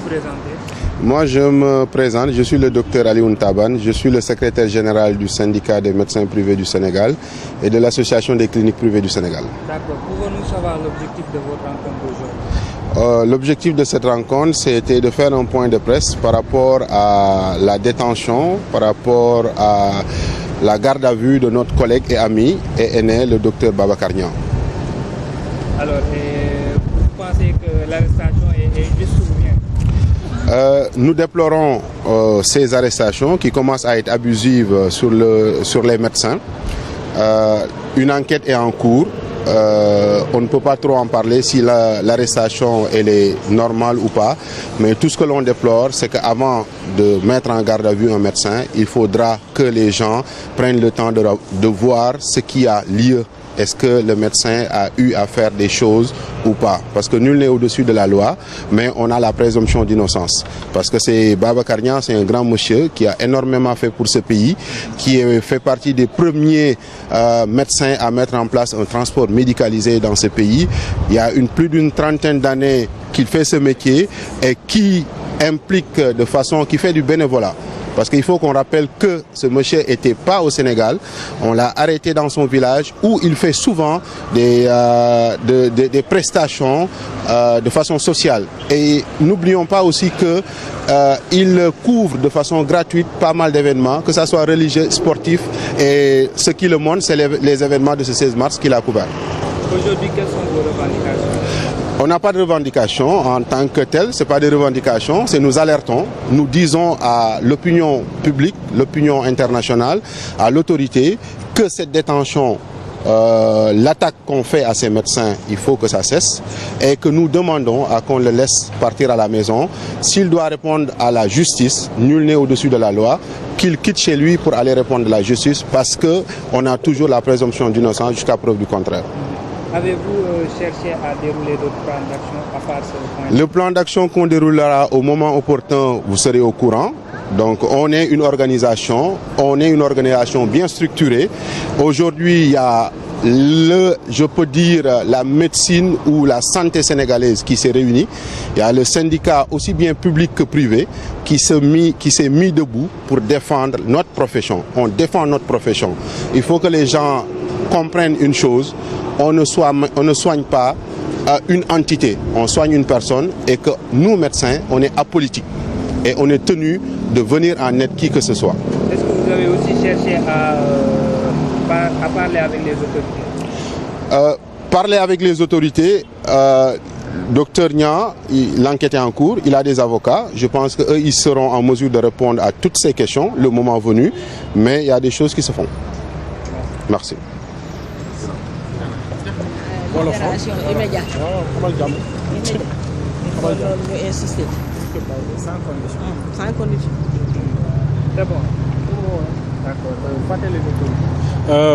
présenter? Moi, je me présente, je suis le docteur Alioune Taban, je suis le secrétaire général du syndicat des médecins privés du Sénégal et de l'association des cliniques privées du Sénégal. D'accord. Pouvons-nous savoir l'objectif de votre rencontre d'aujourd'hui? L'objectif de cette rencontre, c'était de faire un point de presse par rapport à la détention, par rapport à la garde à vue de notre collègue et ami et aîné, le docteur Babacar Niang. Alors, vous pensez que l'arrestation est juste ou bien? Nous déplorons ces arrestations qui commencent à être abusives sur les médecins. Une enquête est en cours. On ne peut pas trop en parler si l'arrestation elle est normale ou pas. Mais tout ce que l'on déplore, c'est qu'avant de mettre en garde à vue un médecin, il faudra que les gens prennent le temps de voir ce qui a lieu. Est-ce que le médecin a eu à faire des choses ou pas? Parce que nul n'est au-dessus de la loi, mais on a la présomption d'innocence. Parce que c'est Babacar Niang, c'est un grand monsieur qui a énormément fait pour ce pays, qui fait partie des premiers médecins à mettre en place un transport médicalisé dans ce pays. Il y a plus d'une trentaine d'années qu'il fait ce métier et qui implique de façon, qui fait du bénévolat. Parce qu'il faut qu'on rappelle que ce monsieur n'était pas au Sénégal. On l'a arrêté dans son village où il fait souvent des prestations de façon sociale. Et n'oublions pas aussi qu'il couvre de façon gratuite pas mal d'événements, que ce soit religieux, sportifs. Et ce qui le montre, c'est les événements de ce 16 mars qu'il a couvert. Aujourd'hui, quelles sont vos revendications? On n'a pas de revendications en tant que telles, ce n'est pas des revendications, c'est nous alertons, nous disons à l'opinion publique, l'opinion internationale, à l'autorité que cette détention, l'attaque qu'on fait à ces médecins, il faut que ça cesse et que nous demandons à qu'on le laisse partir à la maison. S'il doit répondre à la justice, nul n'est au-dessus de la loi, qu'il quitte chez lui pour aller répondre à la justice parce qu'on a toujours la présomption d'innocence jusqu'à preuve du contraire. Avez-vous cherché à dérouler d'autres plans d'action à part ce point? Le plan d'action qu'on déroulera au moment opportun, vous serez au courant. Donc on est une organisation bien structurée. Aujourd'hui, il y a je peux dire la médecine ou la santé sénégalaise qui s'est réunie. Il y a le syndicat aussi bien public que privé qui s'est mis debout pour défendre notre profession. On défend notre profession. Il faut que les gens comprennent une chose. On ne soigne pas une entité, on soigne une personne et que nous, médecins, on est apolitique et on est tenu de venir en aide qui que ce soit. Est-ce que vous avez aussi cherché à parler avec les autorités? Parler avec les autorités, docteur Niang, l'enquête est en cours, il a des avocats. Je pense qu'eux, ils seront en mesure de répondre à toutes ces questions le moment venu, mais il y a des choses qui se font. Merci. Libération immédiate. Ñu insister. Sans condition. Sans condition. C'est bon. D'accord.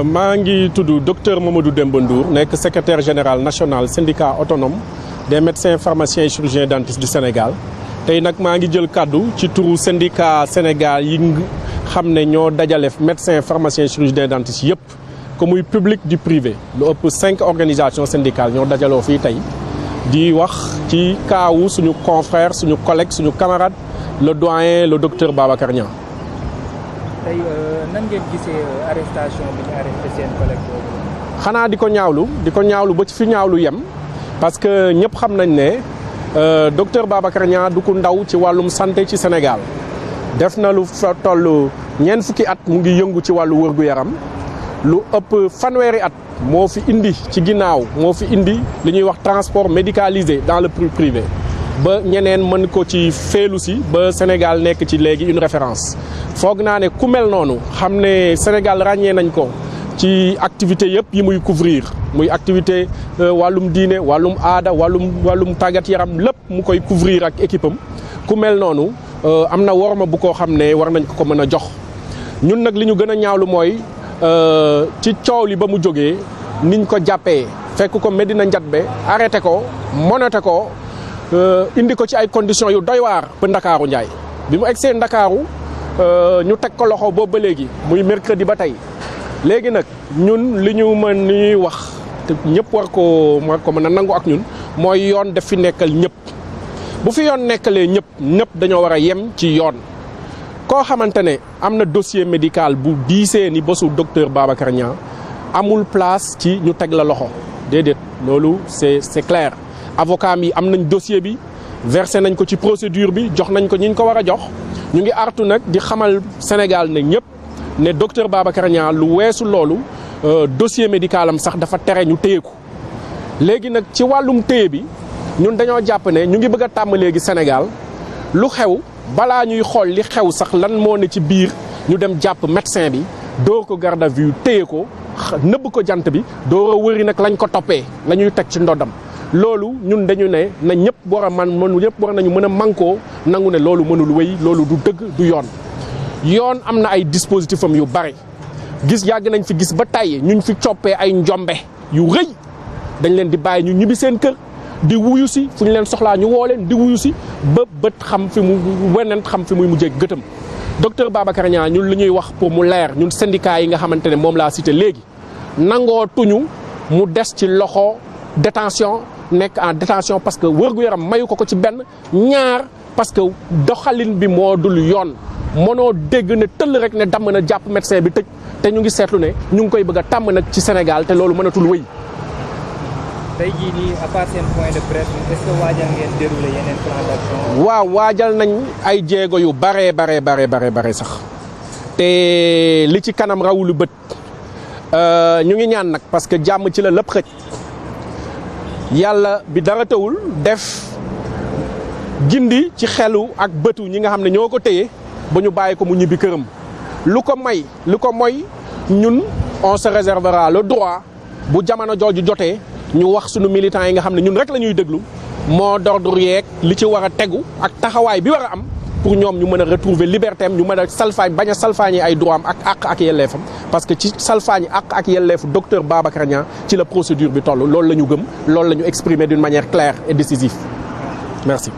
maa ngi tudd docteur Mamadou Demba Ndour nekk secrétaire général national syndicat autonome des médecins pharmaciens et chirurgiens dentistes du Sénégal. tey nag maa ngi jël kàddu ci turu syndicat Sénégal yi xam ne ñoo dajale médecins pharmaciens et chirurgiens dentistes yëpp. que muy public du privé lu ëpp 5 organisations syndicales ñoo dajaloo fii tey di wax ci kaawu suñu confrère suñu collègue suñu camarade le doyen le docteur Babacar Niang. tey nan ngeen gisee arrestation bi ñu arrêté seen collègue boobu? xanaa di ko ñaawlu ba ci fi ñaawlu yem parce que ñëpp xam nañ ne docteur Babacar Niang du ko ndaw ci wàllum santé ci Sénégal def na lu fa toll ñeent fukki at mu ngi yëngu ci wàllu wërgu-yaram. lu ëpp fanweeri at moo fi indi ci ginnaaw moo fi indi li ñuy wax transport médicalisé dans le privé ba ñeneen mën ko ci feelu si ba Sénégal nekk ci léegi une référence foog naa ne ku mel noonu xam ne Sénégal ràññee nañ ko ci activité yëpp yi muy couvrir muy activité wàllum diine wàllum aada wàllum tàggat yaram lépp mu koy couvrir ak équipe am ku mel noonu am na worma bu koo xam ne war nañ ko mën a jox ñun nag li ñu gën a ñaawlu mooy ci coow li ba mu jógee niñ ko jàppee fekk ko Medina Njatbe arrêté ko monoté ko indi ko ci ay conditions yu doy waar ba Ndakaaru Njaay bi mu egsee Ndakaaru ñu teg ko loxo boobu ba léegi muy mercredi ba tey léegi nag ñun li ñu mën ni wax te ñëpp war ko mën a nangu ak ñun mooy yoon def fi nekkal ñëpp bu fi yoon nekkalee ñëpp dañoo war a yem ci yoon koo xamante ne am na dossier médical bu diisee ni bosu docteur Babacar Niang amul place ci ñu teg la loxo déedéet loolu c'est clair avocat mi am nañ dossier bi versé nañ ko ci procédure bi jox nañ ko ñi ñu ko war a jox ñu ngi artu nag di xamal Sénégal ne ñëpp ne docteur Babacar Niang lu weesu loolu dossier médical am sax dafa tere ñu téye ko léegi nag ci wàllum téye bi ñun dañoo jàpp ne ñu ngi bëgg a tàmm léegi Sénégal lu xew balaa ñuy xool li xew sax lan moo ne ci biir ñu dem jàpp médecin bi door ko garde à vue téye ko nëbb ko jant bi door a wëri nag lañ ko toppee la ñuy teg ci ndoddam loolu ñun dañu ne na ñëpp war a ñëpp war nañu mën a mànkoo nangu ne loolu mënul wéy loolu du dëgg du yoon am na ay dispositif am yu bari gis yàgg nañ fi gis ba tàyyi ñuñ fi coppee ay njombe yu rëy dañ leen di bàyyi ñu ñibbi seen kër di wuyu si fu ñu leen soxlaa ñu woo leen di wuyu si ba bët xam fi mu weneen xam fi muy mujjee gëtëm docteur Babacar Niang ñun li ñuy wax pour mu leer ñun syndicat yi nga xamante ne moom laa cité léegi nangoo tuñu mu des ci loxo détention nekk en détention parce que wërgu-yaram mayu ko ci benn ñaar parce que doxalin bi moo dul yoon mënoo dégg ne tëll rek ne damm na jàpp médecin bi tëj te ñu ngi seetlu ne ñu ngi koy bëgg a tàmm nag ci Sénégal te loolu mënatul wéy. tey jii nii à part seen point de presse est-ce que waajal ngeen déroulé yeneen plan d'action. waaw waajal nañ ay jéego yu bare sax te li ci kanam rawulu bët ñu ngi ñaan nag parce que jàmm ci la lépp xëj yàlla bi dara tawul def gindi ci xelu ak bëtu ñi nga xam ne ñoo ko téye ba ñu bàyyi ko mu ñibbi këram lu ko mooy ñun on se réservera le droit bu jamono jooju jotee ñu wax sunu militants yi nga xam ne ñun rek la ñuy déglu moo d'ordre yeeg li ci war a tegu ak taxawaay bi war a am pour ñoom ñu mën a retrouver liberté am ñu mën a bañ a salfaañi ay droit am ak àq ak yelleefam parce que ci salfaañi àq ak yelleefu docteur Babacar Niang ci la procédure bi toll loolu la ñu gëm loolu la ñu exprimer d'une manière claire et décisive merci